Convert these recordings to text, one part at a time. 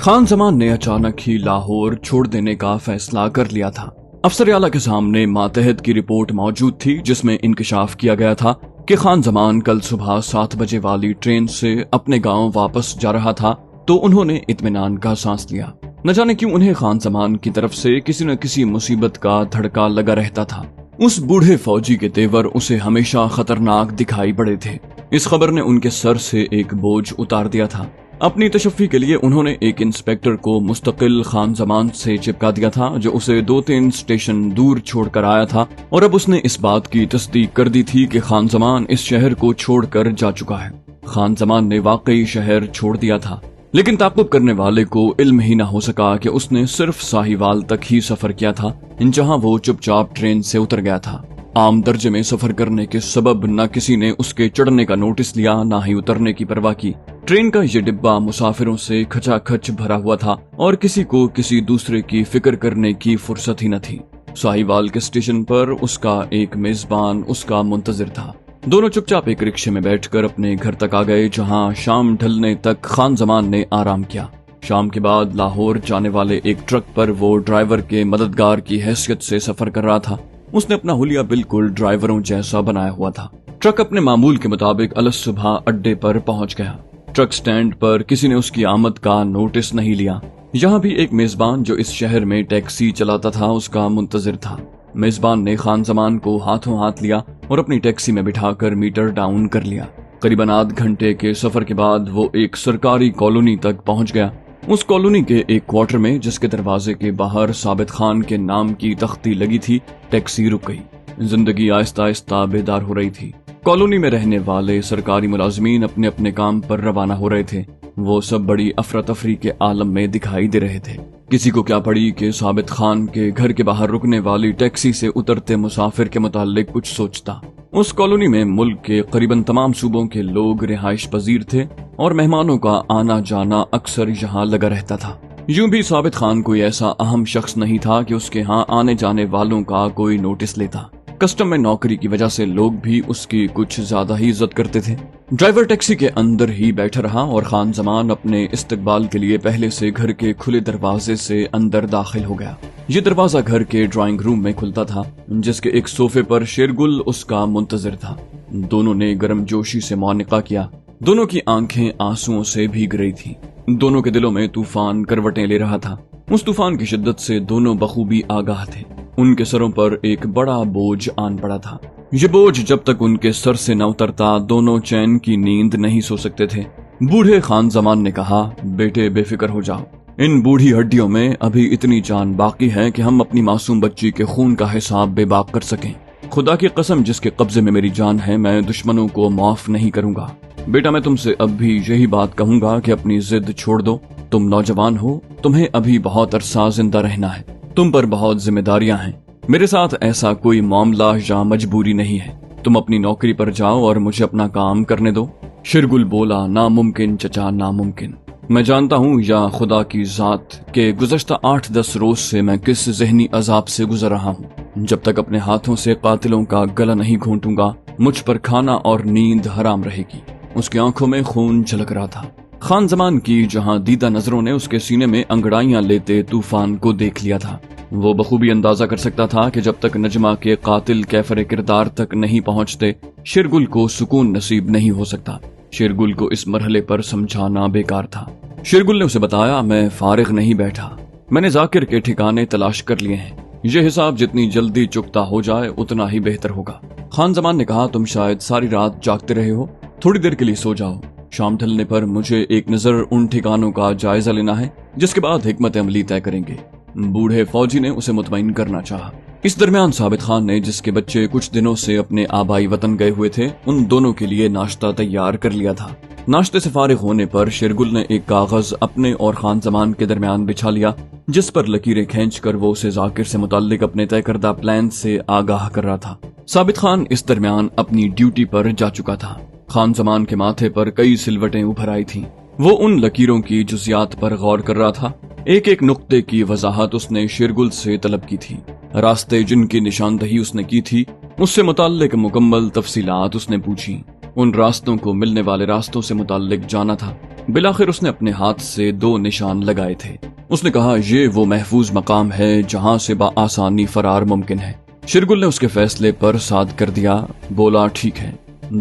खान जमान ने अचानक ही लाहौर छोड़ देने का फैसला कर लिया था। अफसर आला के सामने मातहत की रिपोर्ट मौजूद थी, जिसमें इंकशाफ किया गया था कि खान जमान कल सुबह 7 बजे वाली ट्रेन से अपने गांव वापस जा रहा था। तो उन्होंने इत्मीनान का सांस लिया। न जाने क्यों उन्हें खान जमान की तरफ से किसी न किसी मुसीबत का धड़का लगा रहता था। उस बूढ़े फौजी के तेवर उसे हमेशा खतरनाक दिखाई पड़े थे। इस खबर ने उनके सर से एक बोझ उतार दिया था। अपनी तशफ़ी के लिए उन्होंने एक इंस्पेक्टर को मुस्तकिल खान जमान से चिपका दिया था, जो उसे 2-3 स्टेशन दूर छोड़कर आया था। और अब उसने इस बात की तस्दीक कर दी थी कि खान जमान इस शहर को छोड़कर जा चुका है। खान जमान ने वाकई शहर छोड़ दिया था, लेकिन ताक़ुब करने वाले को इल्म ही न हो सका कि उसने सिर्फ साहिवाल तक ही सफर किया था, जहां वो चुपचाप ट्रेन से उतर गया था। आम दर्जे में सफर करने के सबब न किसी ने उसके चढ़ने का नोटिस लिया, न ही उतरने की परवाह की। ट्रेन का ये डिब्बा मुसाफिरों से खचाखच भरा हुआ था और किसी को किसी दूसरे की फिक्र करने की फुर्सत ही न थी। साहिवाल के स्टेशन पर उसका एक मेजबान उसका मुंतजिर था। दोनों चुपचाप एक रिक्शे में बैठकर अपने घर तक आ गए, जहां शाम ढलने तक खान जमान ने आराम किया। शाम के बाद लाहौर जाने वाले एक ट्रक पर वो ड्राइवर के मददगार की हैसियत से सफर कर रहा था। उसने अपना हुलिया बिल्कुल ड्राइवरों जैसा बनाया हुआ था। ट्रक अपने मामूल के मुताबिक अलस सुबह अड्डे पर पहुंच गया। ट्रक स्टैंड पर किसी ने उसकी आमद का नोटिस नहीं लिया। यहाँ भी एक मेजबान जो इस शहर में टैक्सी चलाता था, उसका मुंतजिर था। मेजबान ने खान जमान को हाथों हाथ लिया और अपनी टैक्सी में बिठाकर मीटर डाउन कर लिया। करीबन आध घंटे के सफर के बाद वो एक सरकारी कॉलोनी तक पहुंच गया। उस कॉलोनी के एक क्वार्टर में, जिसके दरवाजे के बाहर साबित खान के नाम की तख्ती लगी थी, टैक्सी रुक गई। जिंदगी आहिस्ता आहिस्ता बेदार हो रही थी। कॉलोनी में रहने वाले सरकारी मुलाजमीन अपने अपने काम पर रवाना हो रहे थे। वो सब बड़ी अफरा तफरी के आलम में दिखाई दे रहे थे। किसी को क्या पड़ी कि साबित खान के घर के बाहर रुकने वाली टैक्सी से उतरते मुसाफिर के मुतालिक कुछ सोचता। उस कॉलोनी में मुल्क के करीबन तमाम सूबों के लोग रिहाइश पजीर थे और मेहमानों का आना जाना अक्सर यहाँ लगा रहता था। यूं भी साबित खान कोई ऐसा अहम शख्स नहीं था कि उसके यहाँ आने जाने वालों का कोई नोटिस लेता। कस्टम में नौकरी की वजह से लोग भी उसकी कुछ ज्यादा ही इज्जत करते थे। ड्राइवर टैक्सी के अंदर ही बैठा रहा और खान जमान अपने इस्तकबाल के लिए पहले से घर के खुले दरवाजे से अंदर दाखिल हो गया। ये दरवाजा घर के ड्राइंग रूम में खुलता था, जिसके एक सोफे पर शेरगुल उसका मुंतजिर था। दोनों ने गर्मजोशी से मुआनिका किया। दोनों की आंखें आंसुओं से भीग रही थी। दोनों के दिलों में तूफान करवटें ले रहा था। उस तूफान की शिद्दत से दोनों बखूबी आगाह थे। उनके सरों पर एक बड़ा बोझ आन पड़ा था। ये बोझ जब तक उनके सर से न उतरता, दोनों चैन की नींद नहीं सो सकते थे। बूढ़े खान जमान ने कहा, बेटे बेफिक्र हो जाओ। इन बूढ़ी हड्डियों में अभी इतनी जान बाकी है कि हम अपनी मासूम बच्ची के खून का हिसाब बेबाक कर सकें। खुदा की कसम, जिसके कब्जे में मेरी जान है, मैं दुश्मनों को माफ नहीं करूंगा। बेटा, मैं तुमसे अब भी यही बात कहूंगा कि अपनी जिद छोड़ दो। तुम नौजवान हो, तुम्हें अभी बहुत अरसा जिंदा रहना है। तुम पर बहुत जिम्मेदारियां हैं। मेरे साथ ऐसा कोई मामला या मजबूरी नहीं है। तुम अपनी नौकरी पर जाओ और मुझे अपना काम करने दो। शिरगुल बोला, नामुमकिन चचा, नामुमकिन। मैं जानता हूँ या खुदा की जात के गुज़श्ता 8-10 रोज से मैं किस जहनी अजाब से गुजर रहा हूँ। जब तक अपने हाथों से कातिलों का गला नहीं घोंटूंगा, मुझ पर खाना और नींद हराम रहेगी। उसकी आंखों में खून झलक रहा था। खान जमान की जहां दीदा नजरों ने उसके सीने में अंगड़ाइयां लेते तूफान को देख लिया था। वो बखूबी अंदाजा कर सकता था कि जब तक नजमा के कातिल कैफरे किरदार तक नहीं पहुंचते, शेरगुल को सुकून नसीब नहीं हो सकता। शेरगुल को इस मरहले पर समझाना बेकार था। शेरगुल ने उसे बताया, मैं फारिग नहीं बैठा। मैंने जाकिर के ठिकाने तलाश कर लिए हैं। ये हिसाब जितनी जल्दी चुकता हो जाए उतना ही बेहतर होगा। खान जमान ने कहा, तुम शायद सारी रात जागते रहे हो, थोड़ी देर के लिए सो जाओ। शाम ढलने पर मुझे एक नजर उन ठिकानों का जायजा लेना है, जिसके बाद हिकमत अमली तय करेंगे। बूढ़े फौजी ने उसे मुतमईन करना चाहा। इस दरमियान साबित खान ने, जिसके बच्चे कुछ दिनों से अपने आबाई वतन गए हुए थे, उन दोनों के लिए नाश्ता तैयार कर लिया था। नाश्ते से फारिग होने पर शेरगुल ने एक कागज अपने और खान जमान के दरमियान बिछा लिया, जिस पर लकीरें खींचकर वो उसे जाकिर से मुताल्लिक अपने तय करदा प्लान से आगाह कर रहा था। साबित खान इस दरमियान अपनी ड्यूटी पर जा चुका था। खान जमान के माथे पर कई सिलवटें उभर आई थीं। वो उन लकीरों की जुजियात पर गौर कर रहा था। एक एक नुक्ते की वजाहत उसने शेरगुल से तलब की थी। रास्ते जिनकी निशानदही उसने की थी, उससे मुताल्लिक मुकम्मल तफसीलात उसने पूछी। उन रास्तों को मिलने वाले रास्तों से मुताल्लिक जाना था। بالآخر اس نے اپنے ہاتھ سے 2 نشان لگائے تھے۔ اس نے کہا یہ وہ محفوظ مقام ہے جہاں سے بآسانی فرار ممکن ہے۔ شیرگل نے اس کے فیصلے پر صاد کر دیا، بولا ٹھیک ہے۔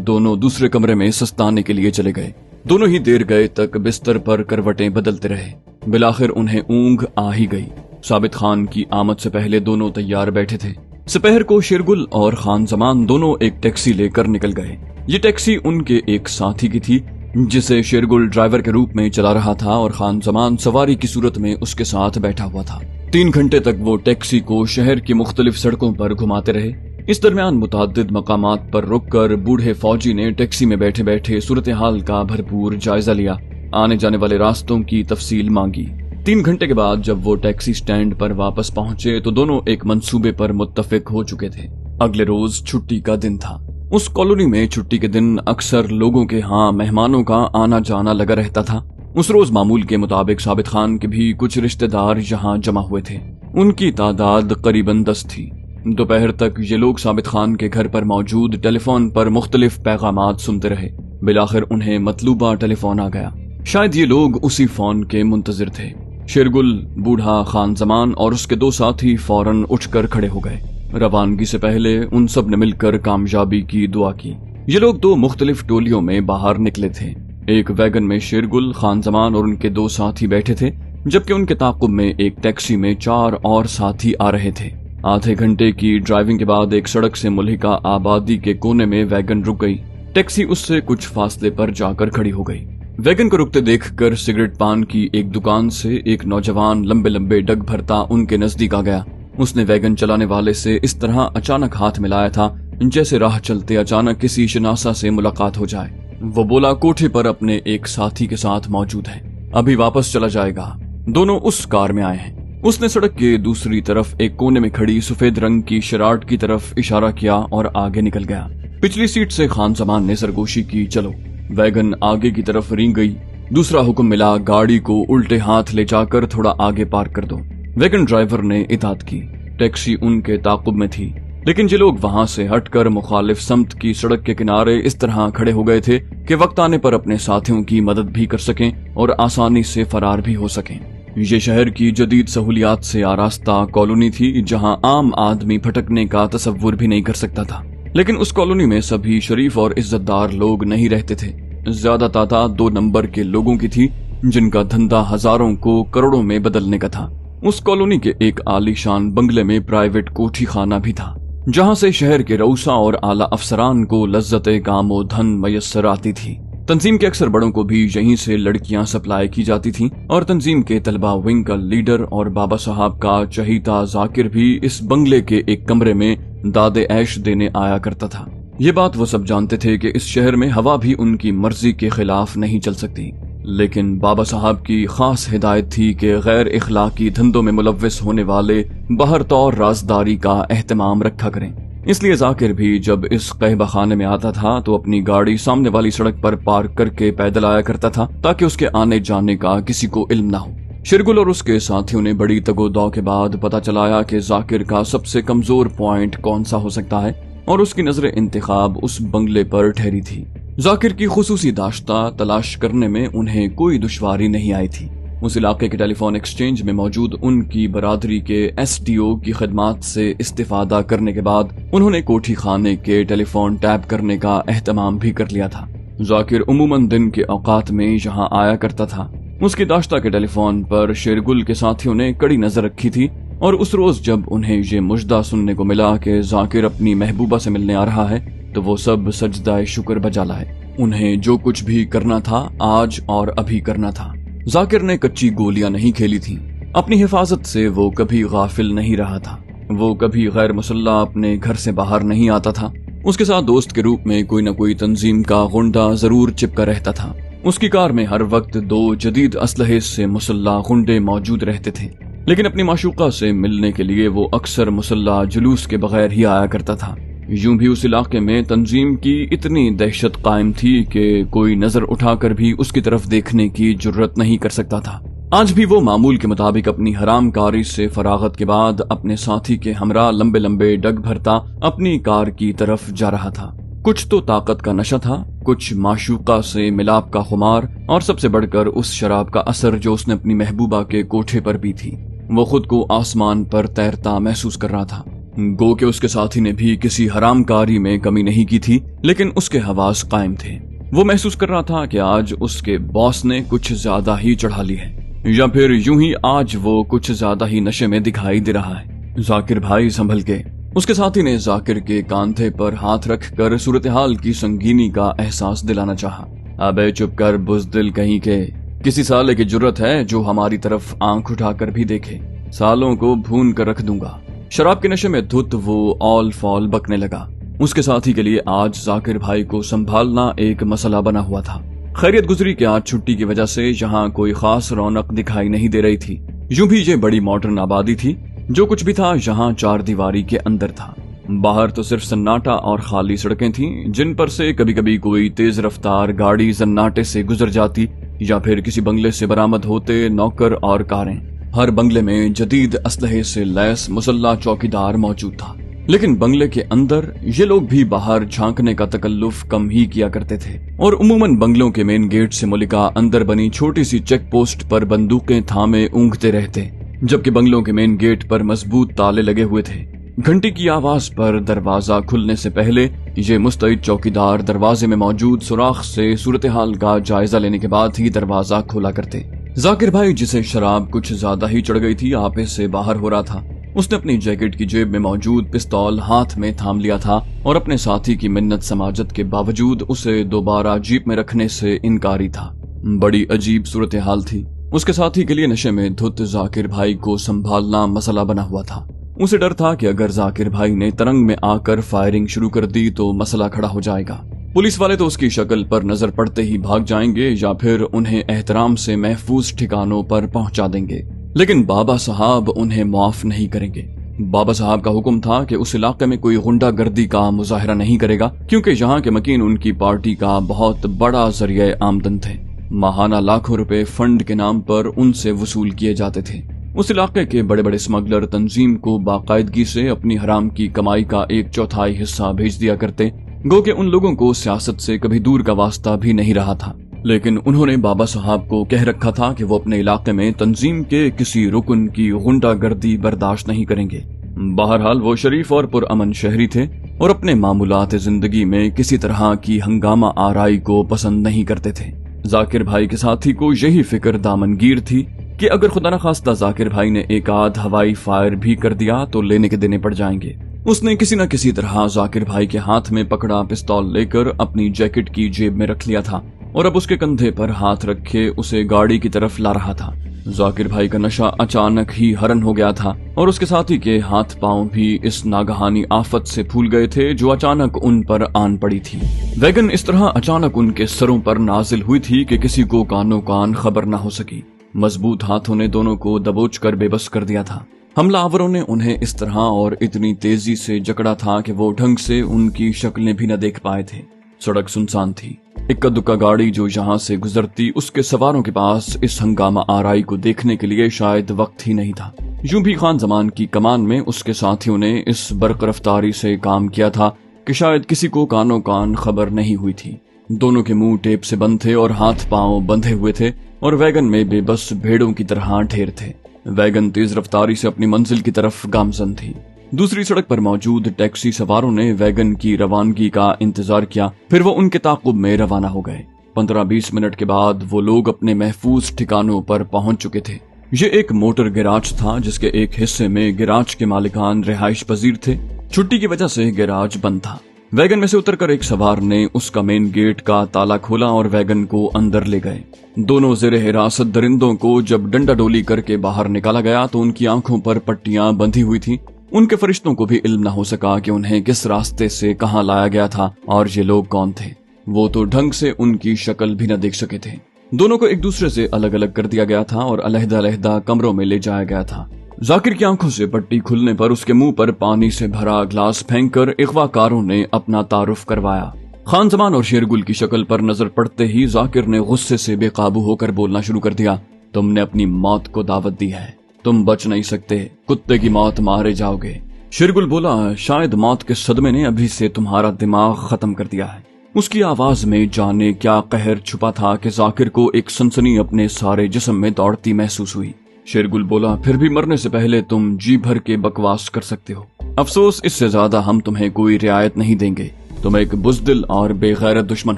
دونوں دوسرے کمرے میں سستانے کے لیے چلے گئے۔ دونوں ہی دیر گئے تک بستر پر کروٹیں بدلتے رہے۔ بالآخر انہیں اونگ آ ہی گئی۔ ثابت خان کی آمد سے پہلے دونوں تیار بیٹھے تھے۔ سپہر کو شیرگل اور خان زمان دونوں ایک ٹیکسی لے کر نکل گئے۔ یہ ٹیکسی ان کے ایک ساتھی کی تھی جسے شیرگل ڈرائیور کے روپ میں چلا رہا تھا اور خان زمان سواری کی صورت میں اس کے ساتھ بیٹھا ہوا تھا۔ 3 گھنٹے تک وہ ٹیکسی کو شہر کی مختلف سڑکوں پر گھماتے رہے۔ اس درمیان متعدد مقامات پر رک کر بوڑھے فوجی نے ٹیکسی میں بیٹھے بیٹھے صورتحال کا بھرپور جائزہ لیا، آنے جانے والے راستوں کی تفصیل مانگی۔ 3 گھنٹے کے بعد جب وہ ٹیکسی سٹینڈ پر واپس پہنچے تو دونوں ایک منصوبے پر متفق ہو چکے تھے۔ اگلے روز چھٹی کا دن تھا۔ اس کالونی میں چھٹی کے دن اکثر لوگوں کے ہاں مہمانوں کا آنا جانا لگا رہتا تھا۔ اس روز معمول کے مطابق ثابت خان کے بھی کچھ رشتہ دار یہاں جمع ہوئے تھے۔ ان کی تعداد قریباً 10 تھی۔ دوپہر تک یہ لوگ ثابت خان کے گھر پر موجود ٹیلی فون پر مختلف پیغامات سنتے رہے۔ بالآخر انہیں مطلوبہ ٹیلی فون آ گیا۔ شاید یہ لوگ اسی فون کے منتظر تھے۔ شیرگل، بوڑھا، خان زمان اور اس کے 2 ساتھی فوراً اٹھ کر کھڑے ہو گئے۔ روانگی سے پہلے ان سب نے مل کر کامیابی کی دعا کی۔ یہ لوگ 2 مختلف ٹولیوں میں باہر نکلے تھے۔ ایک ویگن میں شیرگل، خان زمان اور ان کے 2 ساتھی بیٹھے تھے، جبکہ ان کے تعاقب میں ایک ٹیکسی میں 4 اور ساتھی آ رہے تھے۔ آدھے گھنٹے کی ڈرائیونگ کے بعد ایک سڑک سے ملحقہ آبادی کے کونے میں ویگن رک گئی۔ ٹیکسی اس سے کچھ فاصلے پر جا کر کھڑی ہو گئی۔ ویگن کو رکتے دیکھ کر سگریٹ پان کی ایک دکان سے ایک نوجوان لمبے لمبے ڈگ بھرتا ان کے نزدیک آ گیا۔ اس نے ویگن چلانے والے سے اس طرح اچانک ہاتھ ملایا تھا جیسے راہ چلتے اچانک کسی شناسا سے ملاقات ہو جائے۔ وہ بولا کوٹھے پر اپنے ایک ساتھی کے ساتھ موجود ہے، ابھی واپس چلا جائے گا۔ دونوں اس کار میں آئے ہیں۔ اس نے سڑک کے دوسری طرف ایک کونے میں کھڑی سفید رنگ کی شراٹ کی طرف اشارہ کیا اور آگے نکل گیا۔ پچھلی سیٹ سے خان زمان نے سرگوشی کی، چلو۔ ویگن آگے کی طرف رینگ گئی۔ دوسرا حکم ملا، گاڑی کو الٹے ہاتھ لے جا کر تھوڑا آگے پارک کر دو۔ ویگن ڈرائیور نے اطاعت کی۔ ٹیکسی ان کے تعاقب میں تھی، لیکن یہ لوگ وہاں سے ہٹ کر مخالف سمت کی سڑک کے کنارے اس طرح کھڑے ہو گئے تھے کہ وقت آنے پر اپنے ساتھیوں کی مدد بھی کر سکیں اور آسانی سے فرار بھی ہو سکیں۔ یہ شہر کی جدید سہولیات سے آراستہ کالونی تھی جہاں عام آدمی بھٹکنے کا تصور بھی نہیں کر سکتا تھا، لیکن اس کالونی میں سبھی شریف اور عزت دار لوگ نہیں رہتے تھے۔ زیادہ تعداد 2 نمبر کے لوگوں کی تھی جن کا دھندا ہزاروں کو کروڑوں میں بدلنے کا تھا۔ اس کالونی کے ایک عالی شان بنگلے میں پرائیویٹ کوٹھی خانہ بھی تھا جہاں سے شہر کے رؤسا اور اعلی افسران کو لذت کام و دھن میسر آتی تھی۔ تنظیم کے اکثر بڑوں کو بھی یہیں سے لڑکیاں سپلائی کی جاتی تھیں اور تنظیم کے طلبہ ونگ کا لیڈر اور بابا صاحب کا چہیتا ذاکر بھی اس بنگلے کے ایک کمرے میں داد عیش دینے آیا کرتا تھا۔ یہ بات وہ سب جانتے تھے کہ اس شہر میں ہوا بھی ان کی مرضی کے خلاف نہیں چل سکتی، لیکن بابا صاحب کی خاص ہدایت تھی کہ غیر اخلاقی دھندوں میں ملوث ہونے والے بہر طور رازداری کا اہتمام رکھا کریں۔ اس لیے ذاکر بھی جب اس قہبہ خانے میں آتا تھا تو اپنی گاڑی سامنے والی سڑک پر پارک کر کے پیدل آیا کرتا تھا تاکہ اس کے آنے جانے کا کسی کو علم نہ ہو۔ شیرگل اور اس کے ساتھیوں نے بڑی تگ و دو کے بعد پتہ چلایا کہ ذاکر کا سب سے کمزور پوائنٹ کون سا ہو سکتا ہے، اور اس کی نظر انتخاب اس بنگلے پر ٹھہری تھی۔ ذاکر کی خصوصی داشتہ تلاش کرنے میں انہیں کوئی دشواری نہیں آئی تھی۔ اس علاقے کے ٹیلی فون ایکسچینج میں موجود ان کی برادری کے ایس ڈی او کی خدمات سے استفادہ کرنے کے بعد انہوں نے کوٹھی خانے کے ٹیلی فون ٹیپ کرنے کا اہتمام بھی کر لیا تھا۔ ذاکر عموماً دن کے اوقات میں یہاں آیا کرتا تھا۔ اس کی داشتہ کے ٹیلی فون پر شیرگل کے ساتھیوں نے کڑی نظر رکھی تھی، اور اس روز جب انہیں یہ مژدہ سننے کو ملا کہ ذاکر اپنی محبوبہ سے ملنے آ رہا ہے تو وہ سب سجدہ شکر بجا لائے۔ انہیں جو کچھ بھی کرنا تھا آج اور ابھی کرنا تھا۔ ذاکر نے کچی گولیاں نہیں کھیلی تھیں۔ اپنی حفاظت سے وہ کبھی غافل نہیں رہا تھا۔ وہ کبھی غیر مسلح اپنے گھر سے باہر نہیں آتا تھا۔ اس کے ساتھ دوست کے روپ میں کوئی نہ کوئی تنظیم کا غنڈہ ضرور چپکا رہتا تھا۔ اس کی کار میں ہر وقت 2 جدید اسلحے سے مسلح غنڈے موجود رہتے تھے، لیکن اپنی معشوقہ سے ملنے کے لیے وہ اکثر مسلح جلوس کے بغیر ہی آیا کرتا تھا۔ یوں بھی اس علاقے میں تنظیم کی اتنی دہشت قائم تھی کہ کوئی نظر اٹھا کر بھی اس کی طرف دیکھنے کی جرت نہیں کر سکتا تھا۔ آج بھی وہ معمول کے مطابق اپنی حرام کاری سے فراغت کے بعد اپنے ساتھی کے ہمراہ لمبے لمبے ڈگ بھرتا اپنی کار کی طرف جا رہا تھا۔ कुछ तो ताकत का नशा था, कुछ माशूका से मिलाप का खुमार, और सबसे बढ़कर उस शराब का असर जो उसने अपनी महबूबा के कोठे पर पी थी। वो खुद को आसमान पर तैरता महसूस कर रहा था। गो के उसके साथी ने भी किसी हरामकारी में कमी नहीं की थी, लेकिन उसके हवास कायम थे। वो महसूस कर रहा था कि आज उसके बॉस ने कुछ ज्यादा ही चढ़ा ली है, या फिर यूं ही आज वो कुछ ज्यादा ही नशे में दिखाई दे रहा है। जाकिर भाई संभल के। उसके साथी ने जाकिर के कांधे पर हाथ रखकर सूरत-ए-हाल की संगीनी का एहसास दिलाना चाहा। अबे चुप कर बुज़दिल कहीं के, किसी साले की जुर्रत है जो हमारी तरफ आंख उठाकर भी देखे, सालों को भून कर रख दूंगा। शराब के नशे में धुत वो ऑल फॉल बकने लगा। उसके साथी के लिए आज जाकिर भाई को संभालना एक मसला बना हुआ था। खैरियत गुजरी कि आज छुट्टी की वजह से यहाँ कोई खास रौनक दिखाई नहीं दे रही थी। यूं भी ये बड़ी मॉडर्न आबादी थी। जो कुछ भी था यहाँ चार दीवारी के अंदर था। बाहर तो सिर्फ सन्नाटा और खाली सड़कें थीं, जिन पर से कभी कभी कोई तेज रफ्तार गाड़ी सन्नाटे से गुजर जाती, या फिर किसी बंगले से बरामद होते नौकर और कारें। हर बंगले में जदीद असलहे से लैस मुसल्ला चौकीदार मौजूद था। लेकिन बंगले के अंदर ये लोग भी बाहर झांकने का तकल्लुफ कम ही किया करते थे, और उमूमन बंगलों के मेन गेट से मुलिका अंदर बनी छोटी सी चेक पोस्ट पर बंदूकें थामे ऊँघते रहते, जबकि बंगलों के मेन गेट पर मजबूत ताले लगे हुए थे। घंटी की आवाज पर दरवाजा खुलने से पहले ये मुस्तैद चौकीदार दरवाजे में मौजूद सुराख से सूरत-ए-हाल का जायजा लेने के बाद ही दरवाजा खोला करते। जाकिर भाई, जिसे शराब कुछ ज्यादा ही चढ़ गई थी, आपे से बाहर हो रहा था। उसने अपनी जैकेट की जेब में मौजूद पिस्तौल हाथ में थाम लिया था और अपने साथी की मिन्नत समाजत के बावजूद उसे दोबारा जीप में रखने से इनकारी था। बड़ी अजीब सूरत-ए-हाल थी। उसके साथी के लिए नशे में धुत जाकिर भाई को संभालना मसला बना हुआ था। उसे डर था कि अगर जाकिर भाई ने तरंग में आकर फायरिंग शुरू कर दी तो मसला खड़ा हो जाएगा। पुलिस वाले तो उसकी शक्ल पर नजर पड़ते ही भाग जाएंगे, या फिर उन्हें एहतराम से महफूज ठिकानों पर पहुंचा देंगे। लेकिन बाबा साहब उन्हें माफ नहीं करेंगे। बाबा साहब का हुक्म था कि उस इलाके में कोई गुंडागर्दी का मुजाहरा नहीं करेगा, क्योंकि यहाँ के मकीन उनकी पार्टी का बहुत बड़ा जरिया आमदन थे। माहाना लाखों रुपए फंड के नाम पर उनसे वसूल किए जाते थे। उस इलाके के बड़े बड़े स्मगलर तंजीम को बाकायदगी से अपनी हराम की कमाई का 1/4 हिस्सा भेज दिया करते। गो के उन लोगों को सियासत से कभी दूर का वास्ता भी नहीं रहा था, लेकिन उन्होंने बाबा साहब को कह रखा था कि वो अपने इलाके में तंजीम के किसी रुकन की गुंडागर्दी बर्दाश्त नहीं करेंगे। बहरहाल वो शरीफ और पुरअमन शहरी थे और अपने मामूलात जिंदगी में किसी तरह की हंगामा आराई को पसंद नहीं करते थे। जाकिर भाई के साथी को यही फिक्र दामनगीर थी कि अगर खुदा न खास्ता जाकिर भाई ने एक आध हवाई फायर भी कर दिया तो लेने के देने पड़ जाएंगे। उसने किसी न किसी तरह जाकिर भाई के हाथ में पकड़ा पिस्तौल लेकर अपनी जैकेट की जेब में रख लिया था और अब उसके कंधे पर हाथ रखे उसे गाड़ी की तरफ ला रहा था। जाकिर भाई का नशा अचानक ही हरन हो गया था और उसके साथी के हाथ पांव भी इस नागहानी आफत से फूल गए थे जो अचानक उन पर आन पड़ी थी। वैगन इस तरह अचानक उनके सरों पर नाजिल हुई थी कि किसी को कानो कान खबर न हो सकी। मजबूत हाथों ने दोनों को दबोच कर बेबस कर दिया था। हमलावरों ने उन्हें इस तरह और इतनी तेजी से जकड़ा था कि वो ढंग से उनकी शक्लें भी न देख पाए थे। सड़क सुनसान थी। इक्का दुक्का गाड़ी जो यहाँ से गुजरती उसके सवारों के पास इस हंगामा आराई को देखने के लिए शायद वक्त ही नहीं था। यूं भी खान जमान की कमान में उसके साथियों ने इस बरकरफ्तारी से काम किया था कि शायद किसी को कानो कान खबर नहीं हुई थी। दोनों के मुंह टेप से बंद थे और हाथ पांव बंधे हुए थे और वैगन में बेबस भेड़ों की तरह ढेर थे। वैगन तेज रफ्तारी से अपनी मंजिल की तरफ गामजन थी। दूसरी सड़क पर मौजूद टैक्सी सवारों ने वैगन की रवानगी का इंतजार किया, फिर वो उनके ताकुब में रवाना हो गए। 15-20 मिनट के बाद वो लोग अपने महफूज ठिकानों पर पहुंच चुके थे। ये एक मोटर गैराज था जिसके एक हिस्से में गैराज के मालिकान रिहाइश पजीर थे। छुट्टी की वजह से गैराज बंद था। वैगन में से उतरकर एक सवार ने उसका मेन गेट का ताला खोला और वैगन को अंदर ले गए। दोनों ज़ेरे हिरासत दरिंदों को जब डंडा डोली करके बाहर निकाला गया तो उनकी आंखों पर पट्टियां बंधी हुई थी। उनके फरिश्तों को भी इल्म न हो सका कि उन्हें किस रास्ते से कहां लाया गया था और ये लोग कौन थे। वो तो ढंग से उनकी शक्ल भी न देख सके थे। दोनों को एक दूसरे से अलग अलग कर दिया गया था और अलहदा कमरों में ले जाया गया था। जाकिर की आंखों से पट्टी खुलने पर उसके मुंह पर पानी से भरा ग्लास फेंककर इख्वाकारों ने अपना तारुफ करवाया। खान जमान और शेरगुल की शक्ल पर नजर पड़ते ही जाकिर ने गुस्से से बेकाबू होकर बोलना शुरू कर दिया। तुमने अपनी मौत को दावत दी है, तुम बच नहीं सकते, कुत्ते की मौत मारे जाओगे। शेरगुल बोला, शायद मौत के सदमे ने अभी से तुम्हारा दिमाग खत्म कर दिया है। उसकी आवाज में जाने क्या कहर छुपा था कि जाकिर को एक सनसनी अपने सारे जिस्म में दौड़ती महसूस हुई। शेरगुल बोला, फिर भी मरने से पहले तुम जी भर के बकवास कर सकते हो। अफसोस, इससे ज्यादा हम तुम्हें कोई रियायत नहीं देंगे। तुम एक बुज़दिल और बेगैरत दुश्मन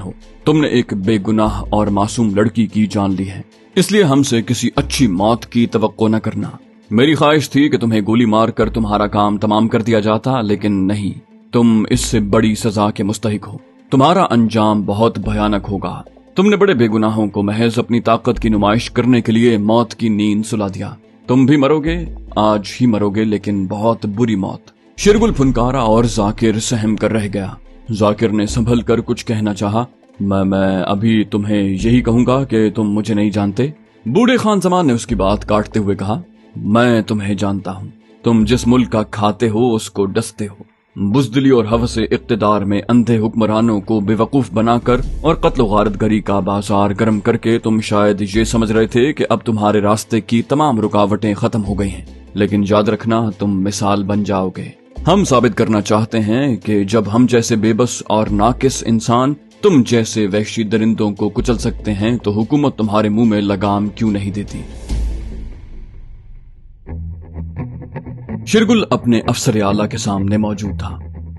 हो। तुमने एक बेगुनाह और मासूम लड़की की जान ली है, इसलिए हमसे किसी अच्छी मौत की तवक्को न करना। मेरी ख्वाहिश थी कि तुम्हें गोली मार कर तुम्हारा काम तमाम कर दिया जाता, लेकिन नहीं, तुम इससे बड़ी सजा के मुस्तहिक हो। तुम्हारा अंजाम बहुत भयानक होगा। तुमने बड़े बेगुनाहों को महज अपनी ताकत की नुमाइश करने के लिए मौत की नींद सुला दिया। तुम भी मरोगे, आज ही मरोगे, लेकिन बहुत बुरी मौत। शेरगुल फुनकारा और जाकिर सहम कर रह गया। जाकिर ने संभल कर कुछ कहना चाहा। मैं अभी तुम्हें यही कहूंगा कि तुम मुझे नहीं जानते। बूढ़े खान जमान ने उसकी बात काटते हुए कहा, मैं तुम्हें जानता हूँ। तुम जिस मुल्क का खाते हो उसको डसते हो। बुज़दिली और हवसे इक़्तिदार में अंधे हुक्मरानों को बेवकूफ बनाकर और कत्ल गारतगरी का बाजार गर्म करके तुम शायद ये समझ रहे थे कि अब तुम्हारे रास्ते की तमाम रुकावटें खत्म हो गई हैं, लेकिन याद रखना, तुम मिसाल बन जाओगे। हम साबित करना चाहते हैं कि जब हम जैसे बेबस और नाकिस इंसान तुम जैसे वहशी दरिंदों को कुचल सकते हैं, तो हुकूमत तुम्हारे मुंह में लगाम क्यों नहीं देती। शेरगुल अपने अफसर आला के सामने मौजूद था।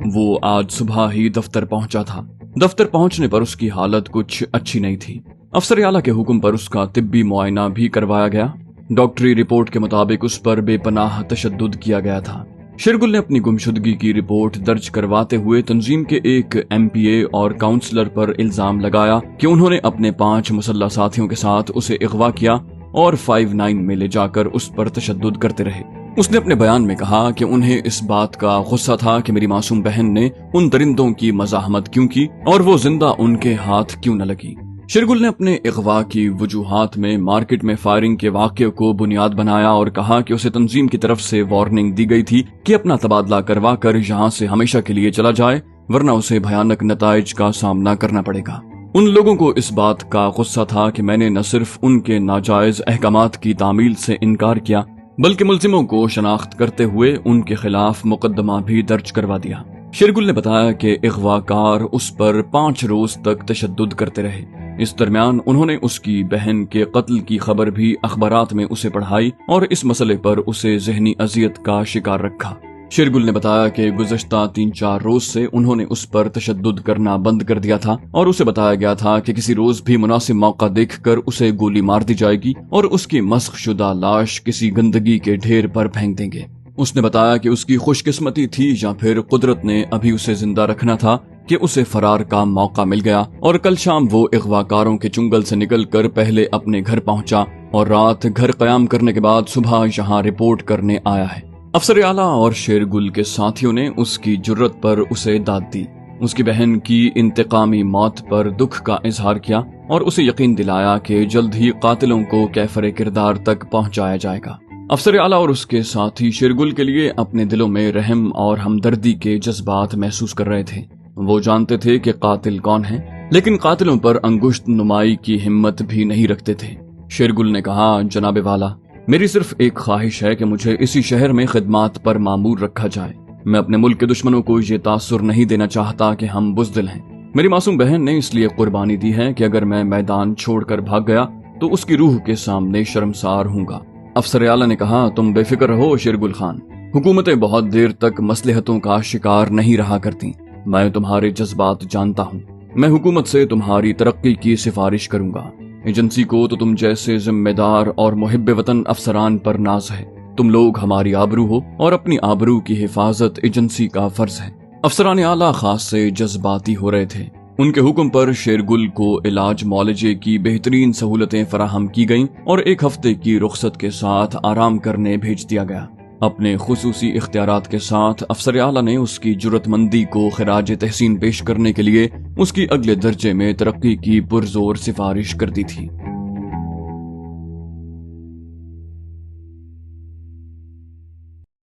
वो आज सुबह ही दफ्तर पहुंचा था। दफ्तर पहुंचने पर उसकी हालत कुछ अच्छी नहीं थी। अफसर आला के हुक्म पर उसका तिब्बी मुआयना भी करवाया गया। डॉक्टरी रिपोर्ट के मुताबिक उस पर बेपनाह तशद्दुद किया गया था। शेरगुल ने अपनी गुमशुदगी की रिपोर्ट दर्ज करवाते हुए तंजीम के एक MPA और काउंसलर पर इल्जाम लगाया कि उन्होंने अपने 5 मुसल्लह साथियों के साथ उसे अगवा किया और 59 में ले जाकर उस पर तशद्दुद करते रहे। उसने अपने बयान में कहा कि उन्हें इस बात का गुस्सा था कि मेरी मासूम बहन ने उन दरिंदों की मज़ाहमत क्यों की और वो जिंदा उनके हाथ क्यों न लगी। शेरगुल ने अपने इगवा की वजूहात में मार्केट में फायरिंग के वाक़े को बुनियाद बनाया और कहा कि उसे तंजीम की तरफ से वार्निंग दी गई थी कि अपना तबादला करवा कर यहाँ से हमेशा के लिए चला जाए, वरना उसे भयानक नताइज का सामना करना पड़ेगा। उन लोगों को इस बात का गुस्सा था कि मैंने न सिर्फ उनके नाजायज अहकामात की तामील से इनकार किया, बल्कि मुल्जिमों को शनाख्त करते हुए उनके खिलाफ मुकदमा भी दर्ज करवा दिया। शेरगुल ने बताया कि अगवाकार उस पर 5 रोज तक तशद्दुद करते रहे। इस दरमियान उन्होंने उसकी बहन के कत्ल की खबर भी अखबारात में उसे पढ़ाई और इस मसले पर उसे ज़हनी अजियत का शिकार रखा। शेरगुल ने बताया कि गुज़श्ता 3-4 रोज से उन्होंने उस पर तशद्दुद करना बंद कर दिया था और उसे बताया गया था कि किसी रोज भी मुनासिब मौका देखकर उसे गोली मार दी जाएगी और उसकी मस्ख शुदा लाश किसी गंदगी के ढेर पर फेंक देंगे। उसने बताया कि उसकी खुशकिस्मती थी या फिर कुदरत ने अभी उसे जिंदा रखना था कि उसे फरार का मौका मिल गया और कल शाम वो अगवाकारों के चुंगल से निकलकर पहले अपने घर पहुंचा और रात घर कयाम करने के बाद सुबह यहाँ रिपोर्ट करने आया है। अफसर आला और शेरगुल के साथियों ने उसकी जुर्रत पर उसे दाद दी, उसकी बहन की इंतकामी मौत पर दुख का इजहार किया और उसे यकीन दिलाया कि जल्द ही कातिलों को कैफरे किरदार तक पहुंचाया जाएगा। अफसर आला और उसके साथी शेरगुल के लिए अपने दिलों में रहम और हमदर्दी के जज्बात महसूस कर रहे थे। वो जानते थे कि कातिल कौन है, लेकिन कातिलों पर अंगुश्त नुमाई की हिम्मत भी नहीं रखते थे। शेरगुल ने कहा, जनाबे वाला, मेरी सिर्फ एक ख्वाहिश है कि मुझे इसी शहर में खिदमात पर मामूर रखा जाए। मैं अपने मुल्क के दुश्मनों को ये तासुर नहीं देना चाहता कि हम बुज़दिल हैं। मेरी मासूम बहन ने इसलिए कुर्बानी दी है कि अगर मैं मैदान छोड़कर भाग गया तो उसकी रूह के सामने शर्मसार हूँगा। अफसर आला ने कहा, तुम बेफिक्र रहो शेरगुल खान, हुकूमतें बहुत देर तक मसलहतों का शिकार नहीं रहा करती। मैं तुम्हारे जज्बात जानता हूँ। मैं हुकूमत से तुम्हारी तरक्की की सिफारिश करूंगा। एजेंसी को तो तुम जैसे जिम्मेदार और मुहिब्बे वतन अफसरान पर नाज है। तुम लोग हमारी आबरू हो और अपनी आबरू की हिफाजत एजेंसी का फर्ज है। अफसरान आला खास से जज्बाती हो रहे थे। उनके हुक्म पर शेरगुल को इलाज मौलजे की बेहतरीन सहूलतें फराहम की गईं और 1 हफ्ते की रुख्सत के साथ आराम करने भेज दिया गया। अपने खुसूसी इख्तियारात के साथ अफसर आला ने उसकी जुर्रतमंदी को खिराज तहसीन पेश करने के लिए उसकी अगले दर्जे में तरक्की की पुरजोर सिफारिश कर दी थी।